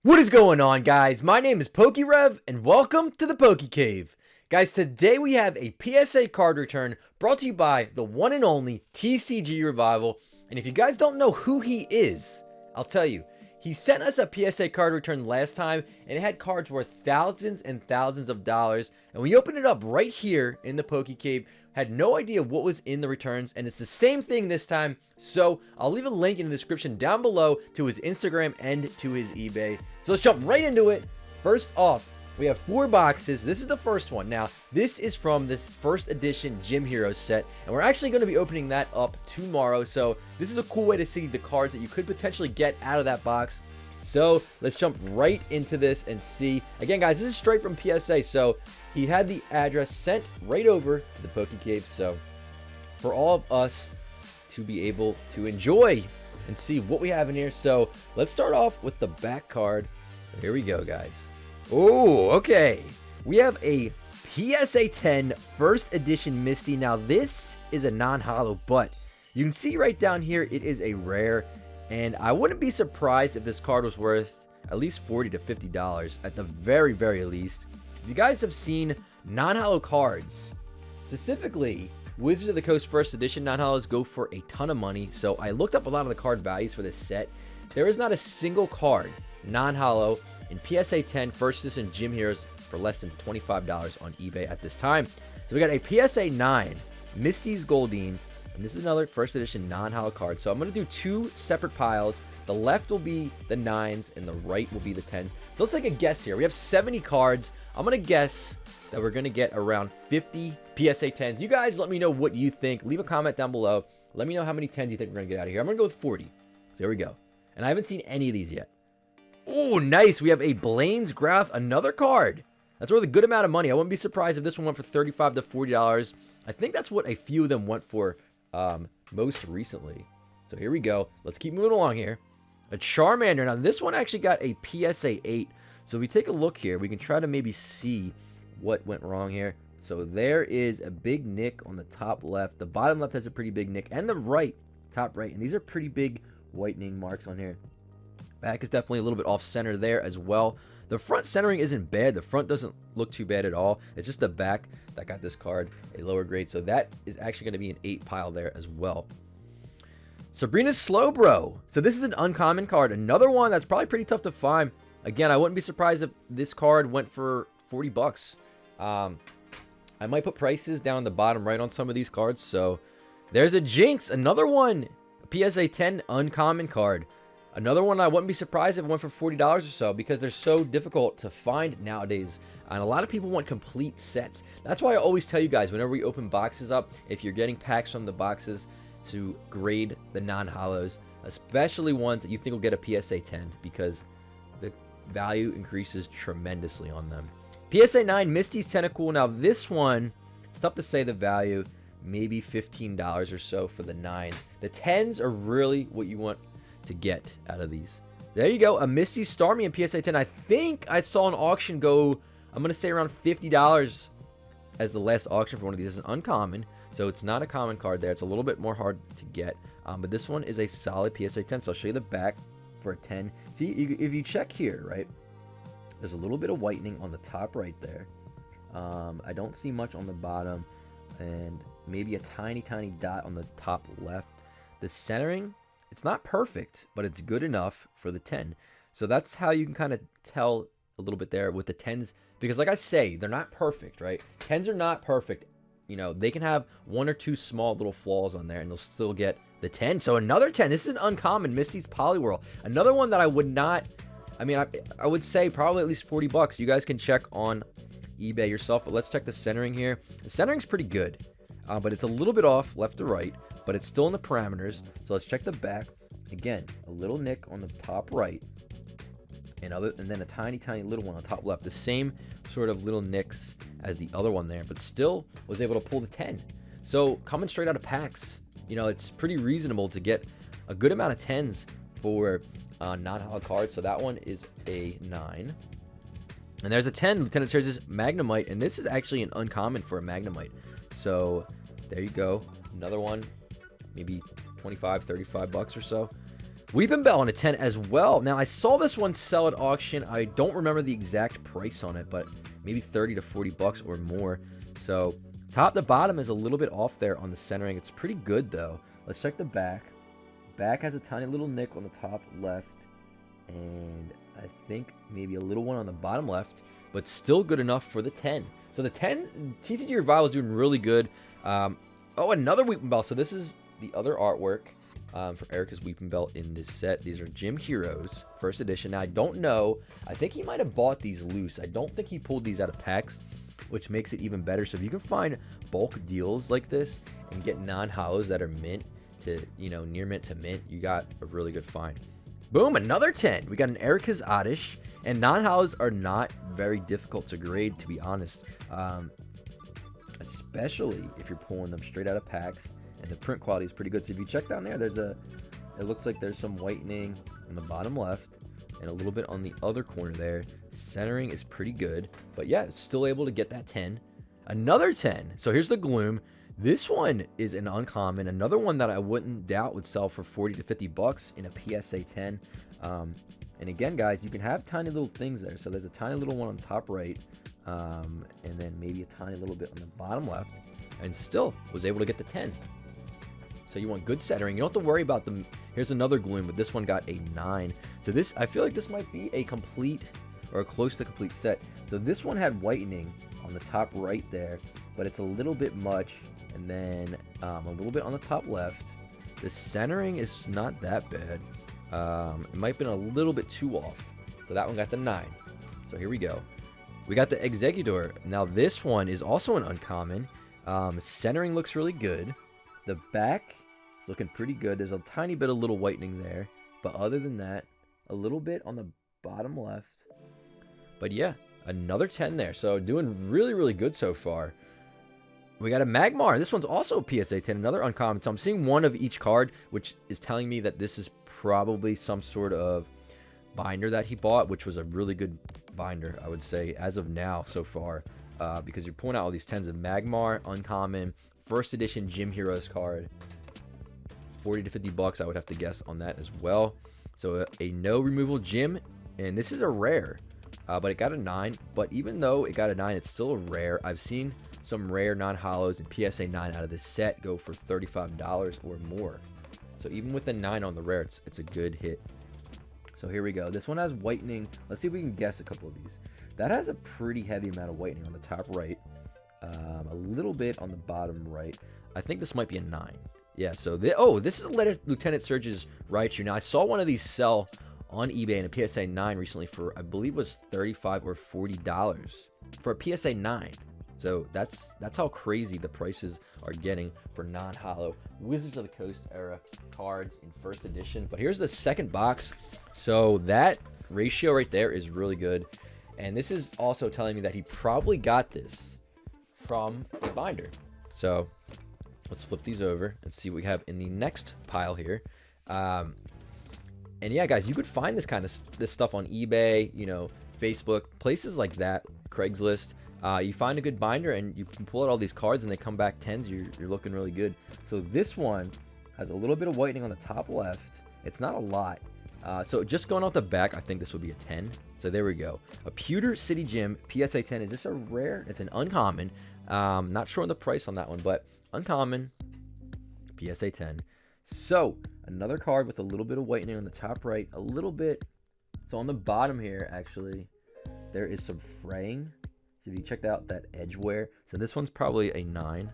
What is going on, guys? My name is PokéRev, and welcome to the PokéCave. Guys, today we have a PSA card return brought to you by the one and only TCG Revival. And if you guys don't know who he is, I'll tell you. He sent us a PSA card return last time, and it had cards worth thousands and thousands of dollars. And we opened it up right here in the PokéCave. Had no idea what was in the returns, and it's the same thing this time. So I'll leave a link in the description down below to his Instagram and to his eBay. So let's jump right into it. First off, we have 4 boxes. This is the first one. Now, this is from this first edition Gym Heroes set, and we're actually going to be opening that up tomorrow. So this is a cool way to see the cards that you could potentially get out of that box. So let's jump right into this and see. Again, guys, this is straight from PSA. So he had the address sent right over to the PokéCave. So for all of us to be able to enjoy and see what we have in here. So let's start off with the back card. Here we go, guys. Oh, okay. We have a PSA 10 first edition Misty. Now this is a non-holo, but you can see right down here it is a rare. And I wouldn't be surprised if this card was worth at least $40 to $50 at the very, very least. If you guys have seen non-holo cards, specifically Wizards of the Coast first edition non-holos go for a ton of money. So I looked up a lot of the card values for this set. There is not a single card non-holo in PSA 10 first edition Gym Heroes for less than $25 on eBay at this time. So we got a PSA 9 Misty's Goldeen. And this is another first edition non-holo card. So I'm going to do 2 separate piles. The left will be the 9s and the right will be the 10s. So let's take a guess here. We have 70 cards. I'm going to guess that we're going to get around 50 PSA 10s. You guys let me know what you think. Leave a comment down below. Let me know how many 10s you think we're going to get out of here. I'm going to go with 40. So here we go. And I haven't seen any of these yet. Oh, nice. We have a Blaine's Graph, another card. That's worth a good amount of money. I wouldn't be surprised if this one went for $35 to $40. I think that's what a few of them went for most recently. So here we go. Let's keep moving along here. A Charmander. Now this one actually got a PSA 8. So if we take a look here, we can try to maybe see what went wrong here. So there is a big nick on the top left. The bottom left has a pretty big nick, and the right, top right. And these are pretty big whitening marks on here. Back is definitely a little bit off center there as well. The front centering isn't bad. The front doesn't look too bad at all. It's just the back that got this card a lower grade. So that is actually going to be an 8 pile there as well. Sabrina's Slowbro. So this is an uncommon card. Another one that's probably pretty tough to find. Again, I wouldn't be surprised if this card went for 40 bucks. I might put prices down the bottom right on some of these cards. So there's a Jinx. Another one. A PSA 10 uncommon card. Another one I wouldn't be surprised if it went for $40 or so because they're so difficult to find nowadays. And a lot of people want complete sets. That's why I always tell you guys whenever we open boxes up, if you're getting packs from the boxes, to grade the non-holos, especially ones that you think will get a PSA 10 because the value increases tremendously on them. PSA 9 Misty's Tentacool. Now this one, it's tough to say the value, maybe $15 or so for the 9s. The 10s are really what you want to get out of these. There you go, a Misty Starmie in PSA 10. I think I saw an auction go, I'm going to say around $50 as the last auction for one of these. This is uncommon, so it's not a common card there. It's a little bit more hard to get, but this one is a solid PSA 10. So I'll show you the back for a 10. See, if you check here, right, there's a little bit of whitening on the top right there. I don't see much on the bottom, and maybe a tiny dot on the top left. The centering, it's not perfect, but it's good enough for the 10. So that's how you can kind of tell a little bit there with the 10s. Because like I say, they're not perfect, right? 10s are not perfect. You know, they can have 1 or 2 small little flaws on there, and they'll still get the 10. So another 10. This is an uncommon Misty's Poliwhirl. Another one that I would not... I mean, I would say probably at least 40 bucks. You guys can check on eBay yourself. But let's check the centering here. The centering's pretty good. But it's a little bit off left to right. But it's still in the parameters. So let's check the back. Again, a little nick on the top right. And then a tiny little one on top left. The same sort of little nicks as the other one there. But still was able to pull the 10. So coming straight out of packs, you know, it's pretty reasonable to get a good amount of 10s for non-holo cards. So that one is a 9. And there's a 10, Lieutenant Surge's Magnemite. And this is actually an uncommon for a Magnemite. So there you go. Another one. Maybe 25, 35 bucks or so. Weeping Bell on a 10 as well. Now, I saw this one sell at auction. I don't remember the exact price on it, but maybe 30 to 40 bucks or more. So, top to bottom is a little bit off there on the centering. It's pretty good, though. Let's check the back. Back has a tiny little nick on the top left, and I think maybe a little one on the bottom left, but still good enough for the 10. So, the 10, TCG Revival is doing really good. Oh, another Weeping Bell. So, this is the other artwork. For Erica's Weeping Bell in this set. These are Gym Heroes, first edition. Now, I don't know. I think he might have bought these loose. I don't think he pulled these out of packs, which makes it even better. So if you can find bulk deals like this and get non-hollows that are mint to, near mint to mint, you got a really good find. Boom, another 10. We got an Erica's Oddish, and non-hollows are not very difficult to grade, to be honest. Especially if you're pulling them straight out of packs. And the print quality is pretty good. So if you check down there, it looks like there's some whitening on the bottom left and a little bit on the other corner there. Centering is pretty good, but yeah, still able to get that 10. Another 10. So here's the Gloom. This one is an uncommon. Another one that I wouldn't doubt would sell for 40 to 50 bucks in a PSA 10. And again, guys, you can have tiny little things there. So there's a tiny little one on top right, and then maybe a tiny little bit on the bottom left, and still was able to get the 10. So you want good centering. You don't have to worry about them. Here's another Gloom, but this one got a 9. So this, I feel like this might be a complete or a close to complete set. So this one had whitening on the top right there, but it's a little bit much. And then a little bit on the top left. The centering is not that bad. It might have been a little bit too off. So that one got the 9. So here we go. We got the Executor. Now this one is also an uncommon. Centering looks really good. The back is looking pretty good. There's a tiny bit of little whitening there. But other than that, a little bit on the bottom left. But yeah, another 10 there. So doing really, really good so far. We got a Magmar. This one's also a PSA 10, another uncommon. So I'm seeing one of each card, which is telling me that this is probably some sort of binder that he bought, which was a really good binder, I would say, as of now so far. Because you're pulling out all these 10s of Magmar, uncommon, first edition Gym Heroes card. 40 to 50 bucks, I would have to guess on that as well. So a no removal gym, and this is a rare, but it got a 9. But even though it got a 9, it's still a rare. I've seen some rare non-hollows and PSA 9 out of this set go for $35 or more. So even with a 9 on the rare, it's a good hit. So here we go. This one has whitening. Let's see if we can guess a couple of these. That has a pretty heavy amount of whitening on the top right. A little bit on the bottom right. I think this might be a 9. Yeah, so this is Lieutenant Surge's Raichu. Now, I saw one of these sell on eBay in a PSA 9 recently for, I believe it was $35 or $40 for a PSA 9. So that's how crazy the prices are getting for non-hollow Wizards of the Coast era cards in first edition. But here's the second box. So that ratio right there is really good. And this is also telling me that he probably got this from a binder. So let's flip these over and see what we have in the next pile here. And yeah, guys, you could find this kind of this stuff on eBay, Facebook, places like that, Craigslist. You find a good binder and you can pull out all these cards and they come back 10s. You're looking really good. So this one has a little bit of whitening on the top left. It's not a lot. So just going off the back, I think this would be a 10. So there we go. A Pewter City Gym PSA 10. Is this a rare? It's an uncommon. Not sure on the price on that one, but uncommon PSA 10. So another card with a little bit of whitening on the top right. A little bit. So on the bottom here, actually, there is some fraying. So if you checked out that edge wear, so this one's probably a 9.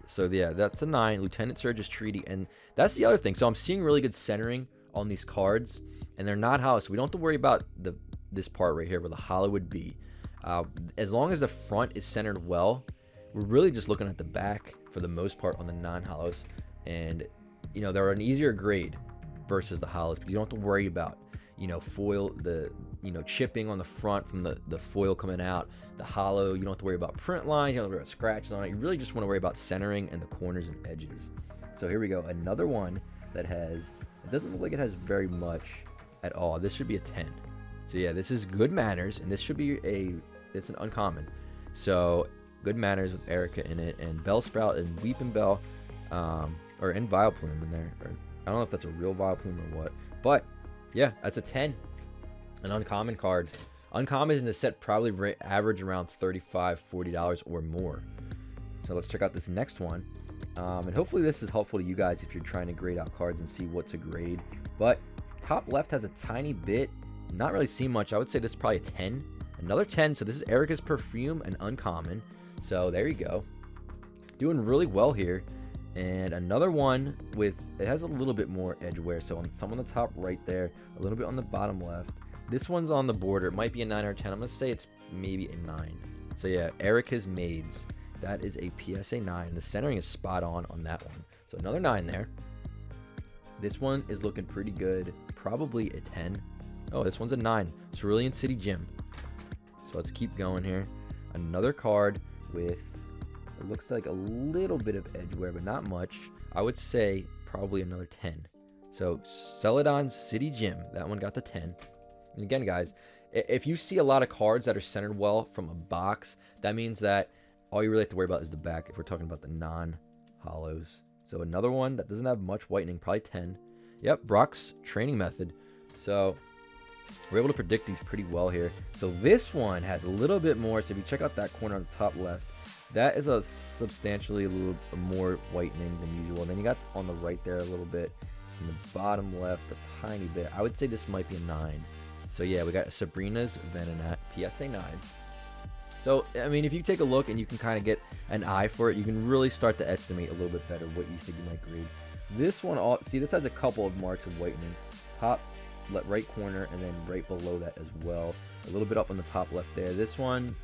So yeah, that's a 9. Lieutenant Surge's Treaty, and that's the other thing. So I'm seeing really good centering on these cards, and they're not hollow, so we don't have to worry about this part right here where the hollow would be. As long as the front is centered well, we're really just looking at the back for the most part on the non-hollows, and they're an easier grade versus the hollows because you don't have to worry about foil, chipping on the front from the foil coming out. The hollow, you don't have to worry about print lines, you don't have to worry about scratches on it. You really just want to worry about centering and the corners and edges. So here we go, another one that has, it doesn't look like it has very much at all. This should be a 10. So yeah, this is Good Manners, and this should be it's an uncommon. So Good Manners with Erica in it, and Bellsprout and Weeping Bell, or in Vileplume in there. Or, I don't know if that's a real Vileplume or what. But yeah, that's a 10. An uncommon card. Uncommons in the set probably average around $35, $40 or more. So let's check out this next one. And hopefully this is helpful to you guys if you're trying to grade out cards and see what to grade. But top left has a tiny bit. Not really see much. I would say this is probably a 10. Another 10. So this is Erica's Perfume, an uncommon. So there you go. Doing really well here. And another one with, it has a little bit more edge wear. So on some on the top right there, a little bit on the bottom left. This one's on the border. It might be a 9 or a 10. I'm going to say it's maybe a 9. So yeah, Erica's Maids. That is a PSA 9. The centering is spot on that one. So another 9 there. This one is looking pretty good. Probably a 10. Oh, this one's a 9. Cerulean City Gym. So let's keep going here. Another card with, it looks like a little bit of edge wear, but not much. I would say probably another 10. So Celadon City Gym. That one got the 10. And again, guys, if you see a lot of cards that are centered well from a box, that means that all you really have to worry about is the back if we're talking about the non-hollows. So another one that doesn't have much whitening, probably 10. Yep, Brock's training method. So we're able to predict these pretty well here. So this one has a little bit more. So if you check out that corner on the top left, that is a substantially a little more whitening than usual. And then you got on the right there a little bit. In the bottom left, a tiny bit. I would say this might be a 9. So yeah, we got Sabrina's Venonat, PSA 9. So, I mean, if you take a look and you can kind of get an eye for it, you can really start to estimate a little bit better what you think you might grade. This one, see, this has a couple of marks of whitening. Top right corner and then right below that as well. A little bit up on the top left there. This one,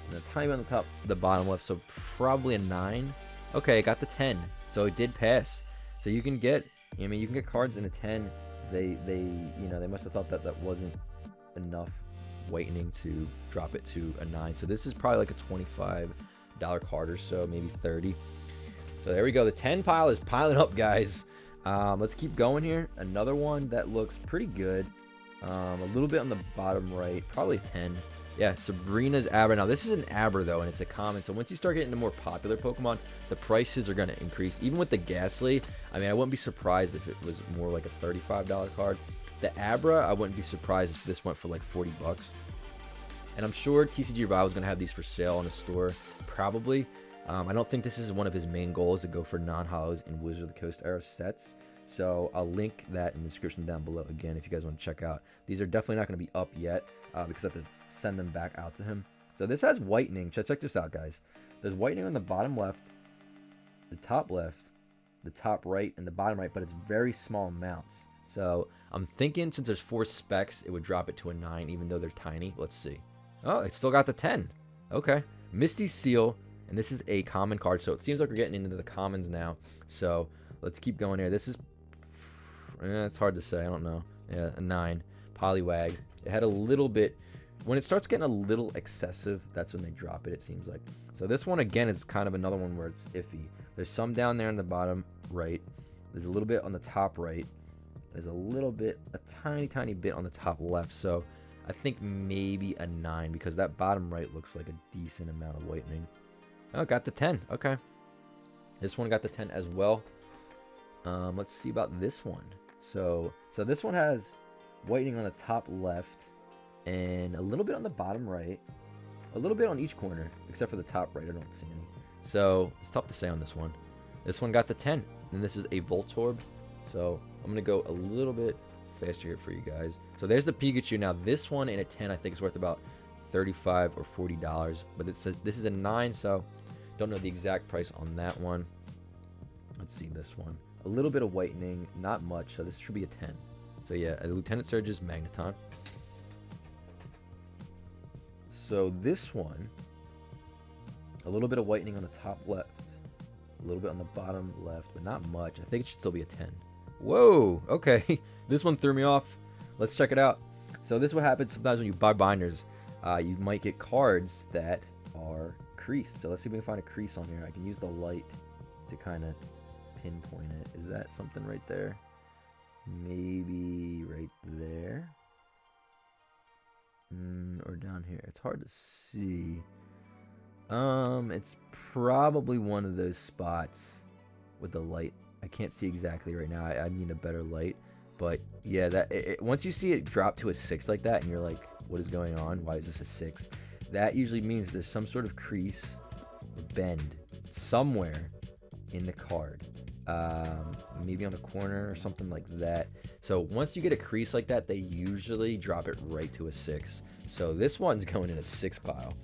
and a tiny bit on the top, the bottom left, so probably a 9. Okay, it got the 10, so it did pass. So you can get, I mean, you can get cards in a 10. They must have thought that that wasn't enough whitening to drop it to a 9. So this is probably like a $25 card or so, maybe 30. So there we go. The 10 pile is piling up, guys. Let's keep going here. Another one that looks pretty good. A little bit on the bottom right, probably 10. Yeah, Sabrina's Abra. Now this is an Abra though, and it's a common. So once you start getting into more popular Pokemon, the prices are going to increase. Even with the Ghastly, I mean, I wouldn't be surprised if it was more like a $35 card. The Abra, I wouldn't be surprised if this went for like 40 bucks. And I'm sure TCG Revival is going to have these for sale in the store, probably. I don't think this is one of his main goals to go for non-hollows in Wizard of the Coast era sets. So I'll link that in the description down below again if you guys want to check out. These are definitely not going to be up yet because I have to send them back out to him. So this has whitening. Check this out, guys. There's whitening on the bottom left, the top right, and the bottom right, but it's very small amounts. So I'm thinking since there's 4 specs, it would drop it to a 9, even though they're tiny. Let's see. Oh, it still got the 10. Okay. Misty Seal, and this is a common card, so it seems like we're getting into the commons now. So let's keep going here. This is, it's hard to say. I don't know. Yeah, a 9. Poliwag. It had a little bit, when it starts getting a little excessive, that's when they drop it, it seems like. So this one, again, is kind of another one where it's iffy. There's some down there on the bottom right. There's a little bit on the top right. There's a little bit, a tiny bit on the top left. So I think maybe a 9 because that bottom right looks like a decent amount of whitening. Oh, got the 10. Okay. This one got the 10 as well. Let's see about this one. So this one has whitening on the top left and a little bit on the bottom right. A little bit on each corner, except for the top right. I don't see any. So it's tough to say on this one. This one got the 10. And this is a Voltorb. So I'm going to go a little bit faster here for you guys. So there's the Pikachu. Now this one in a 10 I think is worth about $35 or $40. But it says this is a 9, so don't know the exact price on that one. Let's see this one. A little bit of whitening, not much, so this should be a 10. So yeah, a Lieutenant Surge's Magneton. So this one, a little bit of whitening on the top left, a little bit on the bottom left, but not much. I think it should still be a 10. Whoa, okay. This one threw me off. Let's check it out. So this is what happens sometimes when you buy binders. You might get cards that are creased. So let's see if we can find a crease on here. I can use the light to kind of pinpoint it. Is that something right there? Maybe right there. Or down here. It's hard to see. It's probably one of those spots with the light. I can't see exactly right now. I need a better light. But yeah, once you see it drop to a 6 like that, and you're like, what is going on? Why is this a 6? That usually means there's some sort of crease or bend somewhere in the card. Maybe on the corner or something like that. So once you get a crease like that, they usually drop it right to a 6. So this one's going in a 6 pile.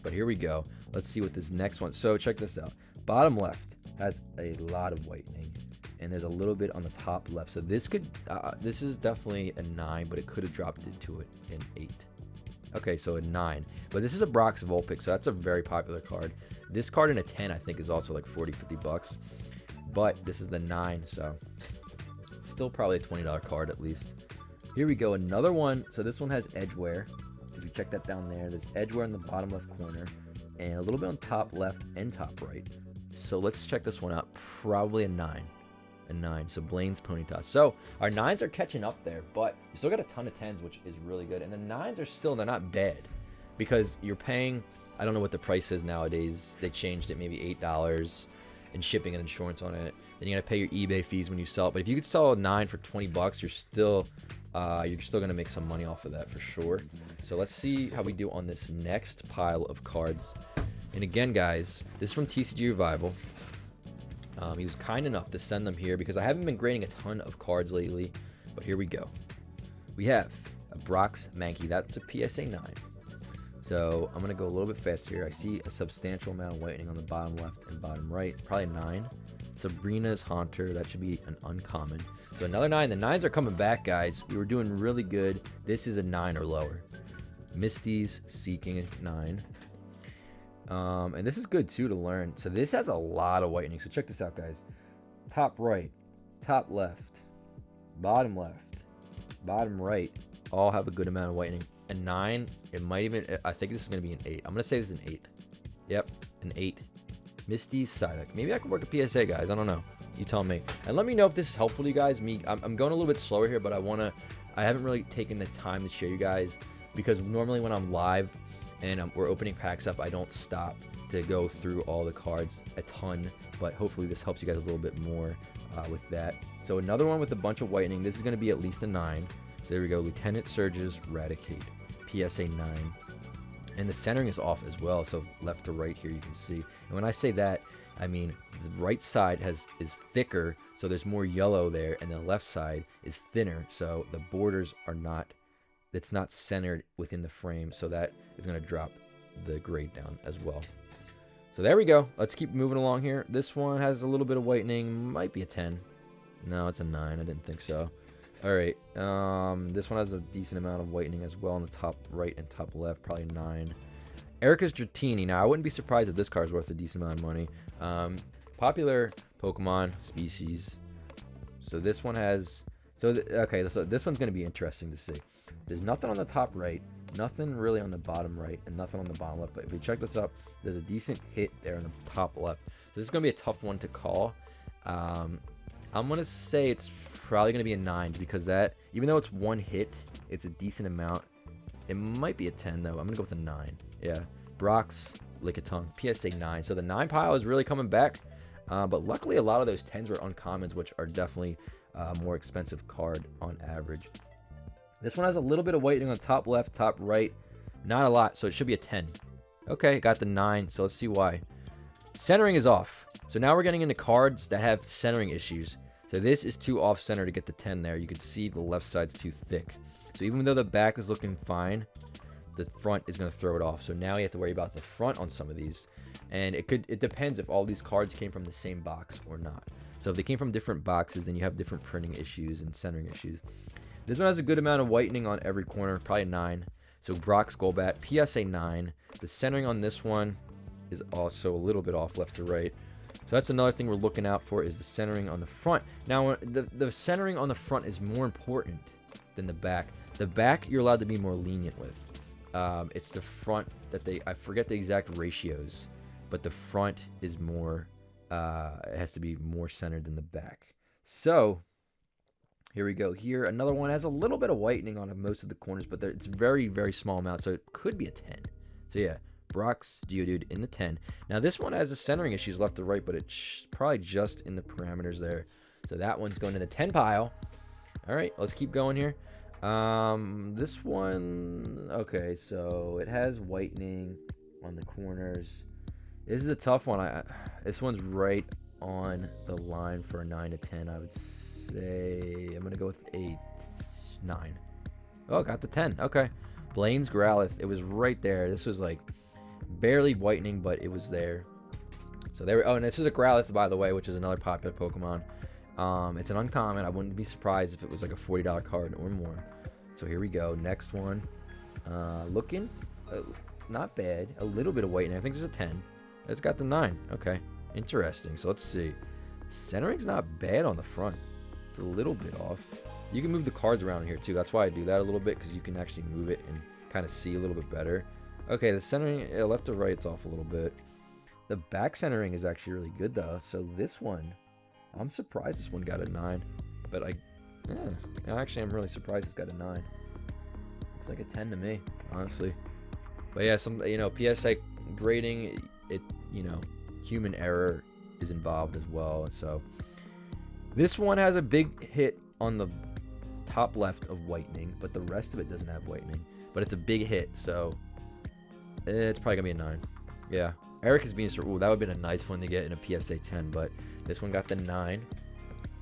But here we go. Let's see what this next one. So check this out. Bottom left has a lot of whitening, and there's a little bit on the top left. So this could, this is definitely a 9, but it could have dropped it to an 8. Okay, so a 9. But this is a Brock's Vulpix, so that's a very popular card. This card in a 10, I think, is also like 40, 50 bucks. But this is the 9, so still probably a $20 card at least. Here we go, another one. So this one has edge wear. So if you check that down there, there's edge wear in the bottom left corner and a little bit on top left and top right. So let's check this one out. Probably a 9. A 9. So Blaine's Pony Toss. So our 9s are catching up there, but you still got a ton of 10s, which is really good. And the 9s are still, they're not bad because you're paying, I don't know what the price is nowadays. They changed it, maybe $8 and shipping and insurance on it. Then you gotta pay your eBay fees when you sell it. But if you could sell a 9 for 20 bucks, you're still gonna make some money off of that for sure. So let's see how we do on this next pile of cards. And again, guys, this is from TCG Revival. He was kind enough to send them here because I haven't been grading a ton of cards lately. But here we go. We have a Brock's Mankey. That's a PSA 9. So I'm going to go a little bit faster here. I see a substantial amount of whitening on the bottom left and bottom right. Probably 9. Sabrina's Haunter. That should be an uncommon. So another 9. The 9s are coming back, guys. We were doing really good. This is a 9 or lower. Misty's Seeking 9. And this is good, too, to learn. So this has a lot of whitening. So check this out, guys. Top right, top left, bottom right. All have a good amount of whitening. A 9, it might even, I think this is going to be an 8. I'm going to say this is an 8. Yep, an 8. Misty's Psyduck. Maybe I can work a PSA, guys. I don't know. You tell me. And let me know if this is helpful to you guys. I'm going a little bit slower here, but I haven't really taken the time to show you guys because normally when I'm live and we're opening packs up, I don't stop to go through all the cards a ton, but hopefully this helps you guys a little bit more with that. So another one with a bunch of whitening. This is going to be at least a 9. So there we go. Lieutenant Surge's Raticate. PSA 9. And the centering is off as well, so left to right here you can see. And when I say that, I mean the right side is thicker, so there's more yellow there, and the left side is thinner, so the borders are not, it's not centered within the frame, so that is going to drop the grade down as well. So there we go. Let's keep moving along here. This one has a little bit of whitening, might be a 10. No, it's a 9. I didn't think so. All right, this one has a decent amount of whitening as well on the top right and top left, probably 9. Erica's Dratini. Now, I wouldn't be surprised if this card is worth a decent amount of money. Popular Pokemon species. So this one has, okay, so this one's going to be interesting to see. There's nothing on the top right, nothing really on the bottom right, and nothing on the bottom left. But if we check this up, there's a decent hit there on the top left. So this is going to be a tough one to call. I'm going to say it's probably going to be a 9 because that, even though it's one hit, it's a decent amount. It might be a 10 though. I'm going to go with a 9. Yeah. Brock's Lickitung, PSA 9. So the 9 pile is really coming back. But luckily a lot of those 10s were uncommons, which are definitely a more expensive card on average. This one has a little bit of whitening on top left, top right. Not a lot, so it should be a 10. Okay, got the 9, so let's see why. Centering is off. So now we're getting into cards that have centering issues. So this is too off-center to get the 10 there. You can see the left side's too thick. So even though the back is looking fine, the front is going to throw it off. So now you have to worry about the front on some of these. And it depends if all these cards came from the same box or not. So if they came from different boxes, then you have different printing issues and centering issues. This one has a good amount of whitening on every corner, probably 9. So Brock's Golbat, PSA 9. The centering on this one is also a little bit off left to right. So that's another thing we're looking out for is the centering on the front. Now, the centering on the front is more important than the back. The back, you're allowed to be more lenient with. It's the front that I forget the exact ratios, but the front is more, it has to be more centered than the back. So here we go. Here, another one has a little bit of whitening on most of the corners, but it's very, very small amount, so it could be a 10. So yeah. Brock's Geodude in the 10. Now this one has the centering issues left to right, but it's probably just in the parameters there. So that one's going to the 10 pile. All right, let's keep going here. This one, okay, so it has whitening on the corners. This is a tough one. This one's right on the line for a 9 to 10. I would say I'm gonna go with a 9. Oh, got the 10. Okay, Blaine's Growlithe. It was right there. This was like barely whitening, but it was there. So there. Oh, and this is a Growlithe, by the way, which is another popular Pokemon. It's an uncommon. I wouldn't be surprised if it was like a $40 card or more. So here we go. Next one. Looking not bad. A little bit of whitening. I think there's a 10. It's got the 9. Okay, interesting. So let's see. Centering's not bad on the front. It's a little bit off. You can move the cards around here too. That's why I do that a little bit, because you can actually move it and kind of see a little bit better. Okay, the centering left to right, it's off a little bit. The back centering is actually really good though. So this one, I'm surprised this one got a 9, but actually I'm really surprised it's got a 9. Looks like a 10 to me, honestly. But yeah, some PSA grading, it human error is involved as well. So this one has a big hit on the top left of whitening, but the rest of it doesn't have whitening. But it's a big hit, so it's probably gonna be a 9. Yeah, Eric is being ooh, that would have been a nice one to get in a PSA 10, but this one got the 9.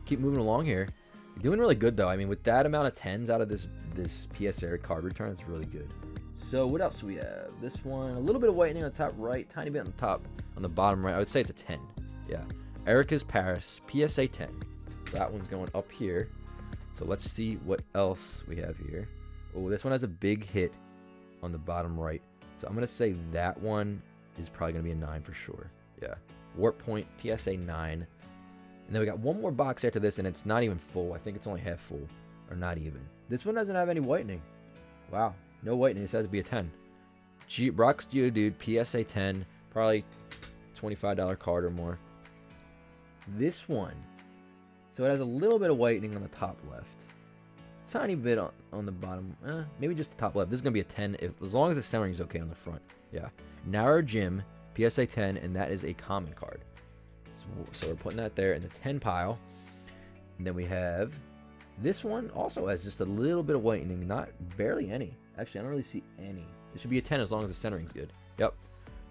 Keep moving along here. You're doing really good though. I mean, with that amount of 10s out of this PSA card return, it's really good. So what else do we have? This one, a little bit of whitening on the top right, tiny bit on the top, on the bottom right. I would say it's a 10. Yeah, Erica's Paris, PSA 10. That one's going up here. So let's see what else we have here. Oh, this one has a big hit on the bottom right. So I'm going to say that one is probably going to be a 9 for sure. Yeah. Warp Point, PSA 9. And then we got one more box after this, and it's not even full. I think it's only half full, or not even. This one doesn't have any whitening. Wow. No whitening. It has to be a 10. Brock's Geodude, PSA 10. Probably $25 card or more. This one. So it has a little bit of whitening on the top left. Tiny bit on the bottom. Maybe just the top left. This is going to be a 10 as long as the centering is okay on the front. Yeah. Narrow Gym, PSA 10, and that is a common card. So we're putting that there in the 10 pile. And then we have this one also has just a little bit of whitening. Barely any. Actually, I don't really see any. It should be a 10 as long as the centering's good. Yep.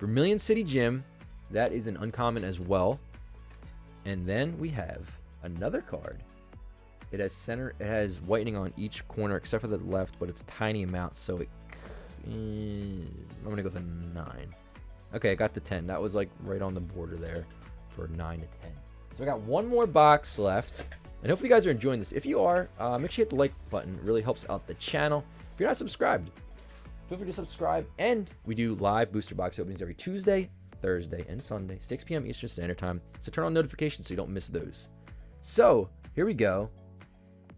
Vermilion City Gym. That is an uncommon as well. And then we have another card. It has whitening on each corner except for the left, but it's a tiny amount, so I'm gonna go with a 9. Okay, I got the 10. That was like right on the border there for 9 to 10. So I got one more box left, and hopefully you guys are enjoying this. If you are, make sure you hit the like button. It really helps out the channel. If you're not subscribed, feel free to subscribe. And we do live booster box openings every Tuesday, Thursday, and Sunday, 6 p.m. Eastern Standard Time. So turn on notifications so you don't miss those. So here we go.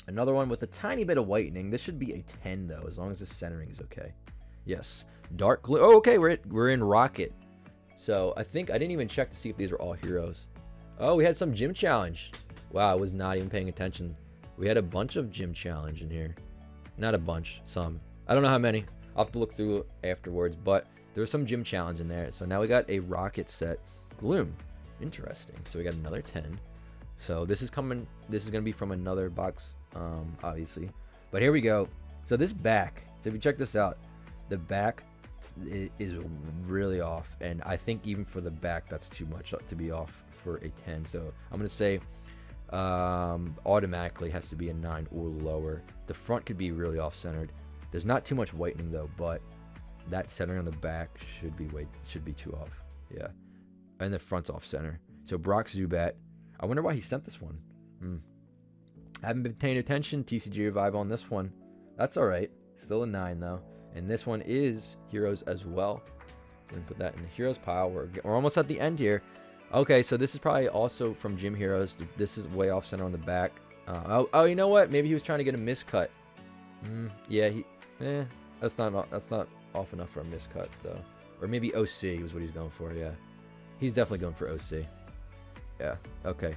Another one with a tiny bit of whitening. This should be a 10 though, as long as the centering is okay. Yes. Dark Glue. Oh, okay. We're in Rocket. So I think I didn't even check to see if these are all heroes. Oh, we had some gym challenge. Wow, I was not even paying attention. We had a bunch of gym challenge in here. Not a bunch, some. I don't know how many. I'll have to look through afterwards, but there was some gym challenge in there. So now we got a Rocket set. Gloom. Interesting. So we got another 10. So this is coming. This is going to be from another box, obviously. But here we go. So this back. So if you check this out, the back is really off. And I think even for the back, that's too much to be off for a 10. So I'm going to say automatically has to be a 9 or lower. The front could be really off-centered. There's not too much whitening though, but that centering on the back should be too off. Yeah, and the front's off-center. So Brock Zubat. I wonder why he sent this one. Haven't been paying attention. TCG Revive on this one. That's all right. Still a 9 though. And this one is Heroes as well. So we put that in the Heroes pile. We're almost at the end here. Okay, so this is probably also from Gym Heroes. This is way off center on the back. Oh, you know what? Maybe he was trying to get a miscut. Yeah, that's not off enough for a miscut though. Or maybe OC was what he's going for. Yeah, he's definitely going for OC. Yeah. Okay.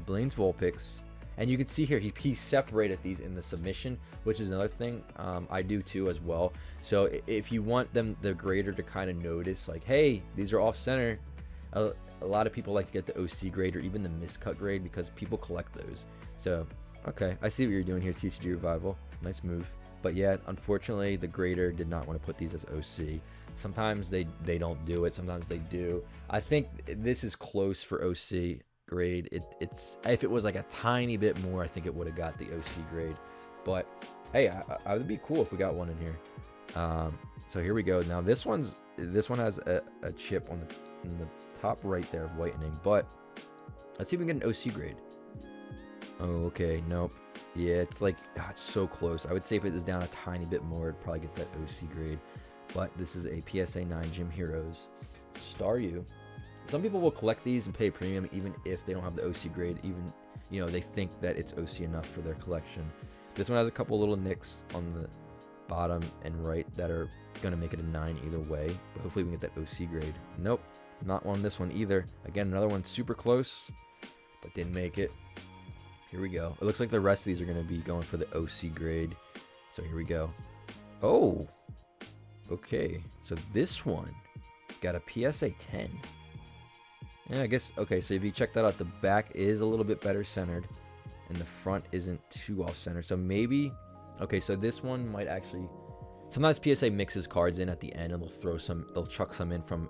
Blaine's Vulpix, and you can see here he separated these in the submission, which is another thing I do too as well. So if you want the grader to kind of notice, like, hey, these are off center. A lot of people like to get the OC grade or even the miscut grade because people collect those. So Okay, I see what you're doing here, TCG Revival. Nice move. But yeah, unfortunately, the grader did not want to put these as OC. Sometimes they don't do it. Sometimes they do. I think this is close for OC grade. It's if it was like a tiny bit more, I think it would have got the OC grade. But hey, I would be cool if we got one in here. So here we go. Now this one has a chip on the top right there of whitening. But let's see if we can get an OC grade. Oh, okay. Nope. Yeah, it's like, it's so close. I would say if it was down a tiny bit more, it'd probably get that OC grade. But this is a PSA 9 Gym Heroes Staryu. Some people will collect these and pay premium even if they don't have the OC grade. Even, you know, they think that it's OC enough for their collection. This one has a couple little nicks on the bottom and right that are going to make it a 9 either way. But hopefully we can get that OC grade. Nope, not on this one either. Again, another one super close, but didn't make it. Here we go. It looks like the rest of these are going to be going for the OC grade. So here we go. Oh, okay. So this one got a PSA 10. Yeah, I guess, okay, so if you check that out, the back is a little bit better centered, and the front isn't too off-centered. So maybe, okay, so this one might actually, sometimes PSA mixes cards in at the end, and they'll chuck some in from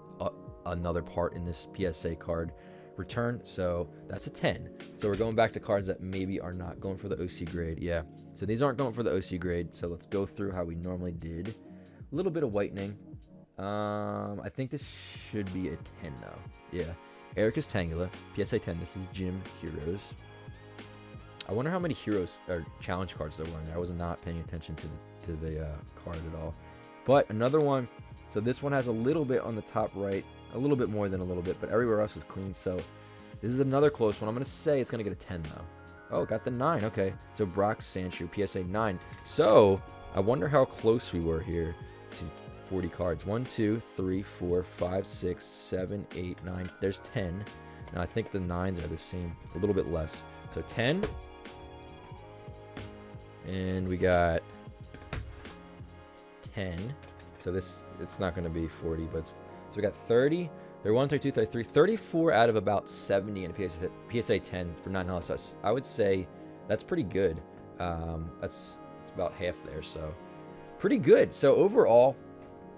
another part in this PSA card return. So that's a 10. So we're going back to cards that maybe are not going for the OC grade. Yeah, so these aren't going for the OC grade. So let's go through how we normally did. A little bit of whitening. I think this should be a 10 though. Yeah, Ericus Tangela, PSA 10. This is Gym Heroes. I wonder how many heroes or challenge cards there were in there. I was not paying attention to the card at all. But another one. So this one has a little bit on the top right, a little bit more than a little bit, but everywhere else is clean. So this is another close one. I'm going to say it's going to get a 10 though. Oh, got the 9. Okay. So Brock Sanchu, PSA 9. So I wonder how close we were here to 40 cards. 1, 2, 3, 4, 5, 6, 7, 8, 9. There's 10. Now I think the 9s are the same, a little bit less. So 10. And we got 10. So it's not going to be 40, but so we got 30. They're 1, 2, 3, 34 out of about 70 in a PSA 10 for 9 So I would say that's pretty good. It's about half there, so pretty good. So overall,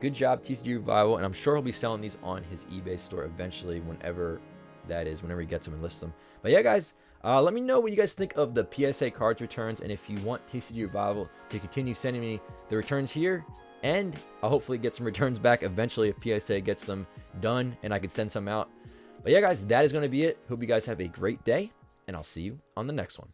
good job, TCG Revival, and I'm sure he'll be selling these on his eBay store eventually, whenever that is, whenever he gets them and lists them. But yeah, guys, let me know what you guys think of the PSA cards returns, and if you want TCG Revival to continue sending me the returns here, and I'll hopefully get some returns back eventually if PSA gets them done and I can send some out. But yeah, guys, that is going to be it. Hope you guys have a great day, and I'll see you on the next one.